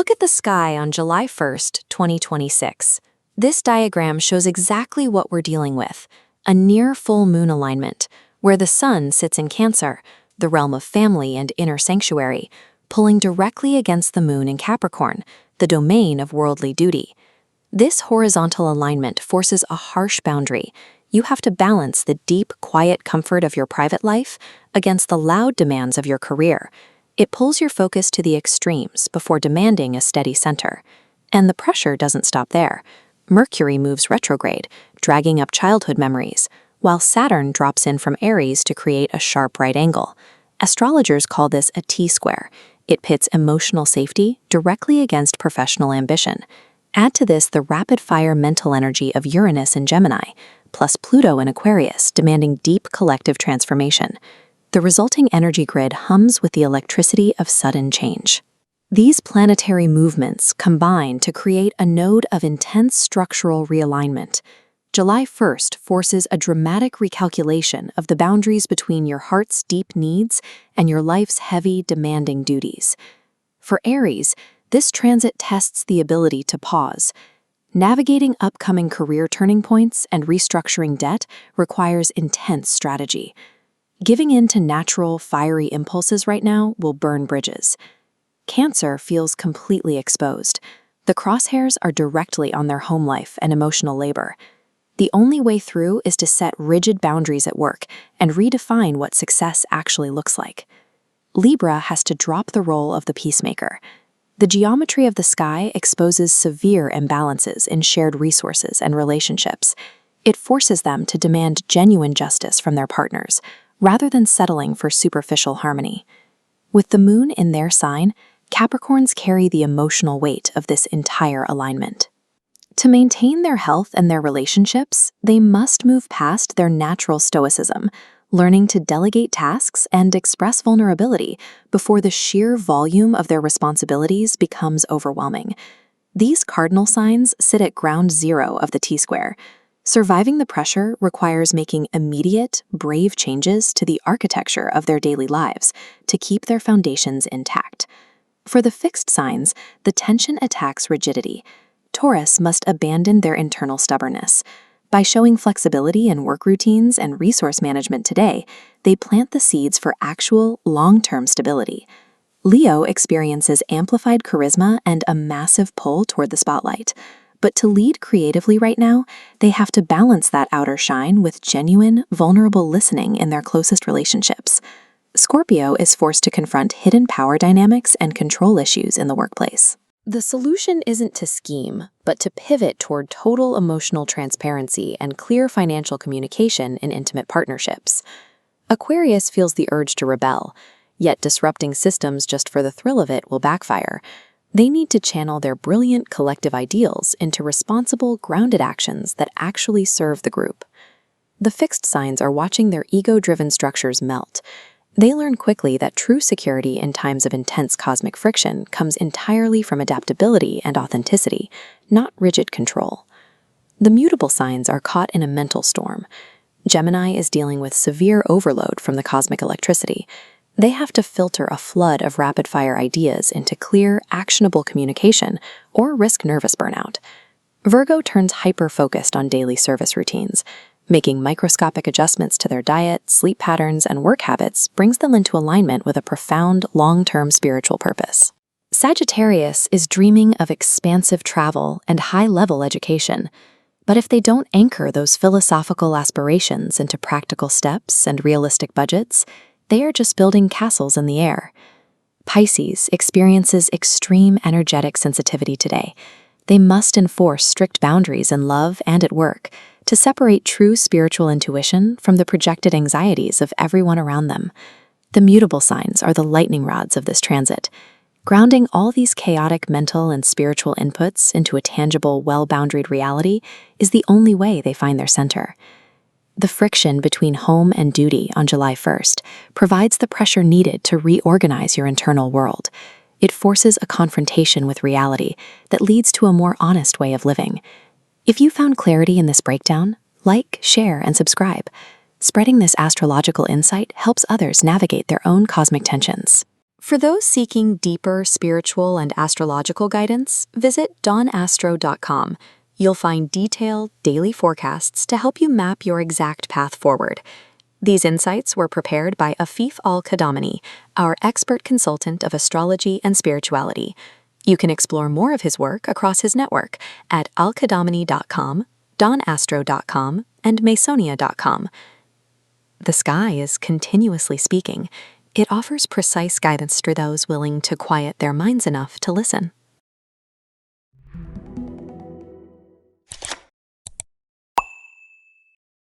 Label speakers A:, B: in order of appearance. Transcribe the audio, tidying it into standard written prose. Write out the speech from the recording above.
A: Look at the sky on July 1st, 2026. This diagram shows exactly what we're dealing with, a near full moon alignment, where the sun sits in Cancer, the realm of family and inner sanctuary, pulling directly against the moon in Capricorn, the domain of worldly duty. This horizontal alignment forces a harsh boundary. You have to balance the deep, quiet comfort of your private life against the loud demands of your career. It pulls your focus to the extremes before demanding a steady center. And the pressure doesn't stop there. Mercury moves retrograde, dragging up childhood memories, while Saturn drops in from Aries to create a sharp right angle. Astrologers call this a T-square. It pits emotional safety directly against professional ambition. Add to this the rapid-fire mental energy of Uranus in Gemini, plus Pluto in Aquarius, demanding deep collective transformation. The resulting energy grid hums with the electricity of sudden change. These planetary movements combine to create a node of intense structural realignment. July 1st forces a dramatic recalculation of the boundaries between your heart's deep needs and your life's heavy, demanding duties. For Aries, this transit tests the ability to pause. Navigating upcoming career turning points and restructuring debt requires intense strategy. Giving in to natural, fiery impulses right now will burn bridges. Cancer feels completely exposed. The crosshairs are directly on their home life and emotional labor. The only way through is to set rigid boundaries at work and redefine what success actually looks like. Libra has to drop the role of the peacemaker. The geometry of the sky exposes severe imbalances in shared resources and relationships. It forces them to demand genuine justice from their partners, rather than settling for superficial harmony. With the moon in their sign, Capricorns carry the emotional weight of this entire alignment. To maintain their health and their relationships, they must move past their natural stoicism, learning to delegate tasks and express vulnerability before the sheer volume of their responsibilities becomes overwhelming. These cardinal signs sit at ground zero of the T-square. Surviving the pressure requires making immediate, brave changes to the architecture of their daily lives to keep their foundations intact. For the fixed signs, the tension attacks rigidity. Taurus must abandon their internal stubbornness. By showing flexibility in work routines and resource management today, they plant the seeds for actual, long-term stability. Leo experiences amplified charisma and a massive pull toward the spotlight. But to lead creatively right now, they have to balance that outer shine with genuine, vulnerable listening in their closest relationships. Scorpio is forced to confront hidden power dynamics and control issues in the workplace. The solution isn't to scheme, but to pivot toward total emotional transparency and clear financial communication in intimate partnerships. Aquarius feels the urge to rebel, yet disrupting systems just for the thrill of it will backfire. They need to channel their brilliant collective ideals into responsible, grounded actions that actually serve the group. The fixed signs are watching their ego-driven structures melt. They learn quickly that true security in times of intense cosmic friction comes entirely from adaptability and authenticity, not rigid control. The mutable signs are caught in a mental storm. Gemini is dealing with severe overload from the cosmic electricity. They have to filter a flood of rapid-fire ideas into clear, actionable communication or risk nervous burnout. Virgo turns hyper-focused on daily service routines. Making microscopic adjustments to their diet, sleep patterns, and work habits brings them into alignment with a profound, long-term spiritual purpose. Sagittarius is dreaming of expansive travel and high-level education. But if they don't anchor those philosophical aspirations into practical steps and realistic budgets, they are just building castles in the air. Pisces experiences extreme energetic sensitivity today. They must enforce strict boundaries in love and at work to separate true spiritual intuition from the projected anxieties of everyone around them. The mutable signs are the lightning rods of this transit. Grounding all these chaotic mental and spiritual inputs into a tangible, well-boundaried reality is the only way they find their center. The friction between home and duty on July 1st provides the pressure needed to reorganize your internal world. It forces a confrontation with reality that leads to a more honest way of living. If you found clarity in this breakdown, like, share, and subscribe. Spreading this astrological insight helps others navigate their own cosmic tensions. For those seeking deeper spiritual and astrological guidance, visit dawnastro.com. You'll find detailed daily forecasts to help you map your exact path forward. These insights were prepared by Afif Al-Qadamani, our expert consultant of astrology and spirituality. You can explore more of his work across his network at alqadamani.com, dawnastro.com, and masonia.com. The sky is continuously speaking. It offers precise guidance for those willing to quiet their minds enough to listen.